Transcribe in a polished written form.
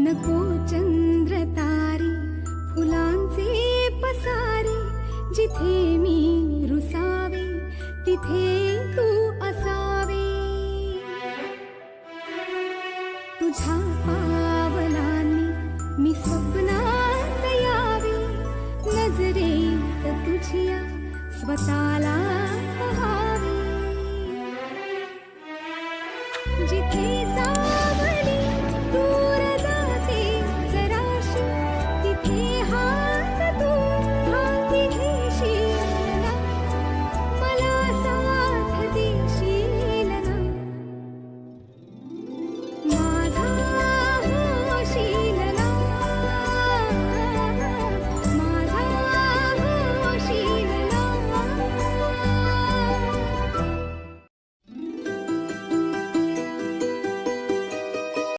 नको चंद्र तारे फुलांचे पसारे, जिथे मी रुसावे तिथे तू असावे. तुझ्या पावलांनी मी स्वप्नात यावे, नजरेत तुझ्या स्वतःला पहावे.